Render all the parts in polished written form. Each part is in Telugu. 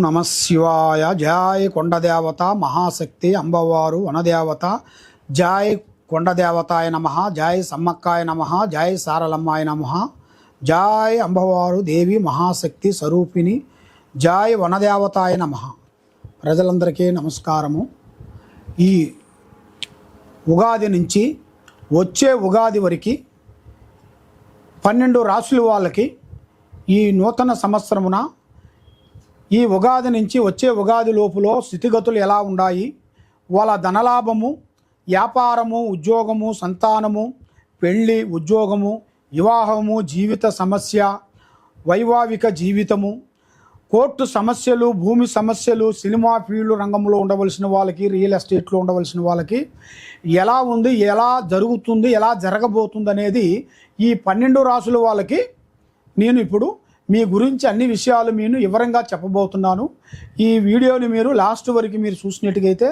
నమ శివాయ. జయ కొండదేవత మహాశక్తి అంబవారు వనదేవత. జయ కొండదేవతాయ నమ. జయ సమ్మక్కాయ నమ. జయ సారలమ్మాయ నమ. జయ అంబవారు దేవి మహాశక్తి స్వరూపిణి. జయ వనదేవతాయ నమ. ప్రజలందరికీ నమస్కారము. ఈ ఉగాది నుంచి వచ్చే ఉగాది వరకు 12 రాశుల వాళ్ళకి ఈ నూతన సంవత్సరమున ఈ ఉగాది నుంచి వచ్చే ఉగాది లోపులో స్థితిగతులు ఎలా ఉన్నాయి, వాళ్ళ ధనలాభము, వ్యాపారము, ఉద్యోగము, సంతానము, పెళ్ళి, ఉద్యోగము, వివాహము, జీవిత సమస్య, వైవాహిక జీవితము, కోర్టు సమస్యలు, భూమి సమస్యలు, సినిమా ఫీల్డ్ రంగంలో ఉండవలసిన వాళ్ళకి, రియల్ ఎస్టేట్లో ఉండవలసిన వాళ్ళకి ఎలా ఉంది, ఎలా జరుగుతుంది, ఎలా జరగబోతుంది అనేది ఈ 12 రాసుల వాళ్ళకి నేను ఇప్పుడు మీ గురించి అన్ని విషయాలు నేను వివరంగా చెప్పబోతున్నాను. ఈ వీడియోని మీరు లాస్ట్ వరకు మీరు చూసినట్టుగైతే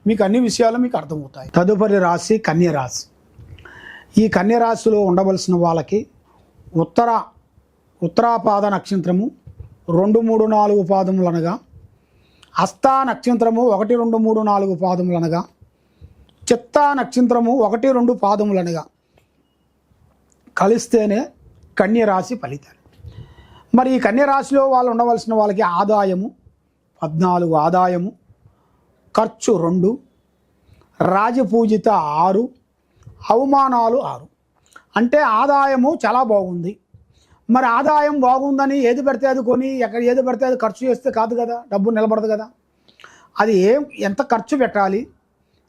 మీకు అన్ని విషయాలు మీకు అర్థమవుతాయి. తదుపరి రాశి కన్య రాశి. ఈ కన్య రాశిలో ఉండవలసిన వాళ్ళకి ఉత్తరాపాద నక్షత్రము 2, 3, 4 పాదములు అనగా, హస్తా నక్షత్రము 1, 2, 3, 4 పాదములు అనగా, చిత్తా నక్షత్రము 1, 2 పాదములు అనగా కలిస్తేనే కన్య రాశి ఫలితాలు. మరి ఈ కన్య రాశిలో వాళ్ళు ఉండవలసిన వాళ్ళకి ఆదాయము 14, ఆదాయము, ఖర్చు 2, రాజపూజిత 6, అవమానాలు 6. అంటే ఆదాయము చాలా బాగుంది. మరి ఆదాయం బాగుందని ఏది పడితే అది కొని ఏది పడితే అది ఖర్చు చేస్తే కాదు కదా, డబ్బు నిలబడదు కదా. అది ఎంత ఖర్చు పెట్టాలి,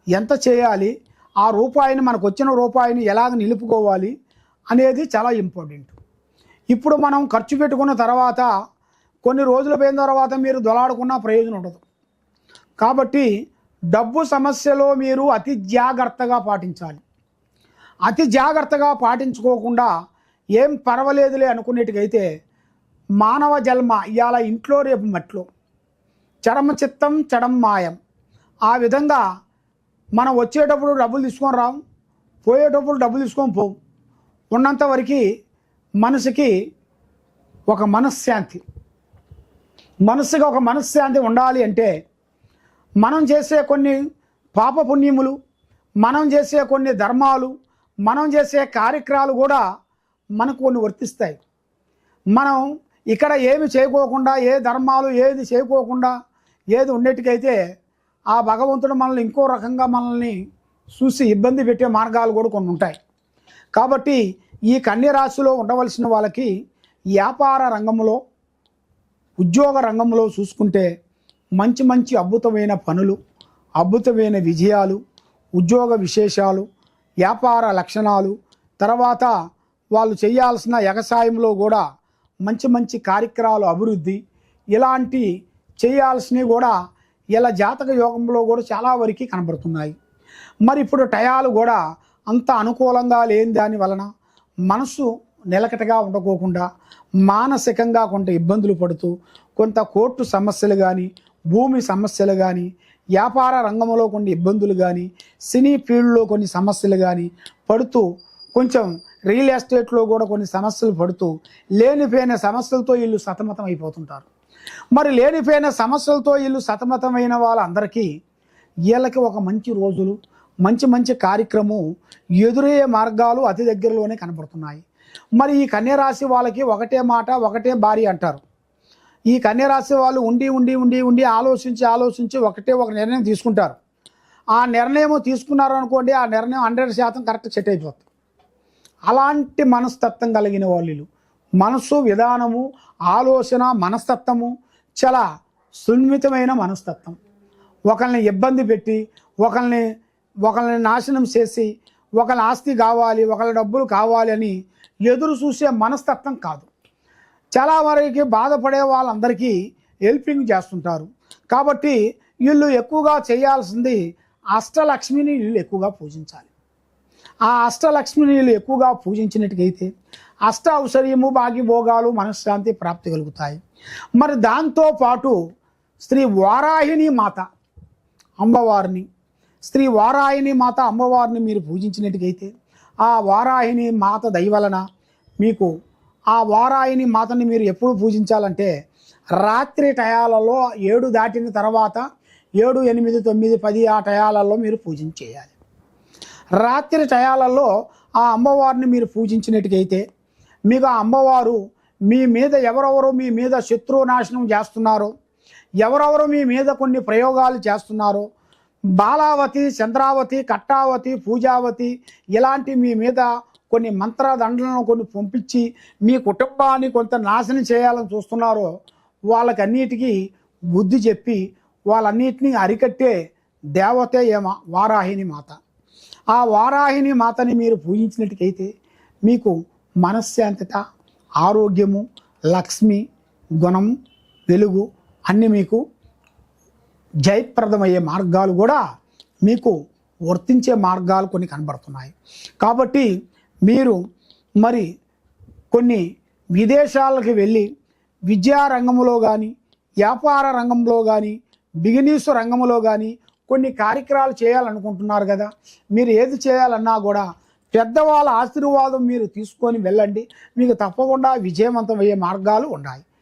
ఎంత చేయాలి, ఆ రూపాయిని మనకు వచ్చిన రూపాయిని ఎలాగ నిలుపుకోవాలి అనేది చాలా ఇంపార్టెంట్. ఇప్పుడు మనం ఖర్చు పెట్టుకున్న తర్వాత కొన్ని రోజులు పోయిన తర్వాత మీరు దొలాడుకున్న ప్రయోజనం ఉండదు. కాబట్టి డబ్బు సమస్యలో మీరు అతి జాగ్రత్తగా పాటించాలి. అతి జాగ్రత్తగా పాటించుకోకుండా ఏం పర్వాలేదులే అనుకునేట్టుగైతే మానవ జన్మ ఇవాళ ఇంట్లో రేపు మట్లో, చరమ చిత్తం చడం మాయం. ఆ విధంగా మనం వచ్చేటప్పుడు డబ్బులు తీసుకొని రాము, పోయేటప్పుడు డబ్బులు తీసుకొని పోవు. ఉన్నంత వరకు మనసుకి ఒక మనశ్శాంతి, మనసుగా ఒక మనశ్శాంతి ఉండాలి. అంటే మనం చేసే కొన్ని పాపపుణ్యములు, మనం చేసే కొన్ని ధర్మాలు, మనం చేసే కార్యక్రమాలు కూడా మనకు కొన్ని వర్తిస్తాయి. మనం ఇక్కడ ఏమి చేయకోకుండా, ఏ ధర్మాలు ఏది చేయకోకుండా ఏది ఉండేట్టుకైతే ఆ భగవంతుడు మనల్ని ఇంకో రకంగా మనల్ని చూసి ఇబ్బంది పెట్టే మార్గాలు కూడా కొన్ని ఉంటాయి. కాబట్టి ఈ కన్య రాశిలో ఉండవలసిన వాళ్ళకి వ్యాపార రంగంలో, ఉద్యోగ రంగంలో చూసుకుంటే మంచి మంచి అద్భుతమైన పనులు, అద్భుతమైన విజయాలు, ఉద్యోగ విశేషాలు, వ్యాపార లక్షణాలు, తర్వాత వాళ్ళు చేయాల్సిన వ్యవసాయంలో కూడా మంచి మంచి కార్యక్రమాలు, అభివృద్ధి, ఇలాంటి చేయాల్సినవి కూడా ఇలా జాతక యోగంలో కూడా చాలా వరకు కనబడుతున్నాయి. మరి ఇప్పుడు టయాలు కూడా అంత అనుకూలంగా లేని దాని వలన మనసు నిలకటగా ఉండకోకుండా మానసికంగా కొంత ఇబ్బందులు పడుతూ, కొంత కోర్టు సమస్యలు కానీ, భూమి సమస్యలు కానీ, వ్యాపార రంగంలో కొన్ని ఇబ్బందులు కానీ, సినీ ఫీల్డ్లో కొన్ని సమస్యలు కానీ పడుతూ, కొంచెం రియల్ ఎస్టేట్లో కూడా కొన్ని సమస్యలు పడుతూ లేనిపోయిన సమస్యలతో వీళ్ళు సతమతం అయిపోతుంటారు. మరి లేనిపోయిన సమస్యలతో వీళ్ళు సతమతమైన వాళ్ళందరికీ వీళ్ళకి ఒక మంచి రోజులు, మంచి మంచి కార్యక్రమం ఎదురయ్యే మార్గాలు అతి దగ్గరలోనే కనబడుతున్నాయి. మరి ఈ కన్యరాశి వాళ్ళకి ఒకటే మాట, ఒకటే భార్య అంటారు. ఈ కన్యరాశి వాళ్ళు ఉండి ఉండి ఉండి ఉండి ఆలోచించి ఒక నిర్ణయం తీసుకుంటారు. ఆ నిర్ణయం తీసుకున్నారు అనుకోండి, ఆ నిర్ణయం 100% కరెక్ట్ సెట్ అయిపోతుంది. అలాంటి మనస్తత్వం కలిగిన వాళ్ళు, మనసు విధానము, ఆలోచన, మనస్తత్వము చాలా సున్నితమైన మనస్తత్వం. ఒకరిని ఇబ్బంది పెట్టి, ఒకరిని నాశనం చేసి, ఒకళ్ళ ఆస్తి కావాలి, ఒకళ్ళ డబ్బులు కావాలి అని ఎదురు చూసే మనస్తత్వం కాదు. చాలా వరకు బాధపడే వాళ్ళందరికీ హెల్పింగ్ చేస్తుంటారు. కాబట్టి వీళ్ళు ఎక్కువగా చేయాల్సింది అష్టలక్ష్మిని వీళ్ళు ఎక్కువగా పూజించాలి. ఆ అష్టలక్ష్మిని వీళ్ళు ఎక్కువగా పూజించినట్టుగైతే అష్ట ఔశ్వర్యము, భాగ్యభోగాలు, మనశ్శాంతి ప్రాప్తి కలుగుతాయి. మరి దాంతోపాటు శ్రీ వారాహిణి మాత అమ్మవారిని, శ్రీ వారాహిణి మాత అమ్మవారిని మీరు పూజించినట్టుగైతే ఆ వారాహిణి మాత దయ వలన మీకు ఆ వారాహిణి మాతని మీరు ఎప్పుడు పూజించాలంటే రాత్రి టయాలలో 7 దాటిన తర్వాత 7, 8, 9, 10 ఆ టయాలలో మీరు పూజన చేయాలి. రాత్రి టయాలలో ఆ అమ్మవారిని మీరు పూజించినట్టుకైతే మీకు ఆ అమ్మవారు మీ మీద ఎవరెవరు మీ మీద శత్రువు నాశనం చేస్తున్నారో, ఎవరెవరు మీ మీద కొన్ని ప్రయోగాలు చేస్తున్నారో, బాలావతి, చంద్రావతి, కట్టావతి, పూజావతి ఇలాంటి మీ మీద కొన్ని మంత్రదండలను కొన్ని పంపించి మీ కుటుంబాన్ని కొంత నాశనం చేయాలని చూస్తున్నారో వాళ్ళకన్నిటికీ బుద్ధి చెప్పి వాళ్ళన్నిటినీ అరికట్టే దేవతే వారాహిని మాత. ఆ వారాహిని మాతని మీరు పూజించినట్టుకైతే మీకు మనశ్శాంతత, ఆరోగ్యము, లక్ష్మి, గుణము, వెలుగు అన్నీ మీకు జయప్రదమయ్యే మార్గాలు కూడా మీకు వర్తించే మార్గాలు కొన్ని కనబడుతున్నాయి. కాబట్టి మీరు మరి కొన్ని విదేశాలకు వెళ్ళి విద్యా రంగంలో కానీ, వ్యాపార రంగంలో కానీ, బిజినెస్ రంగంలో కానీ కొన్ని కార్యక్రమాలు చేయాలనుకుంటున్నారు కదా. మీరు ఏది చేయాలన్నా కూడా పెద్దవాళ్ళ ఆశీర్వాదం మీరు తీసుకొని వెళ్ళండి. మీకు తప్పకుండా విజయవంతమయ్యే మార్గాలు ఉన్నాయి.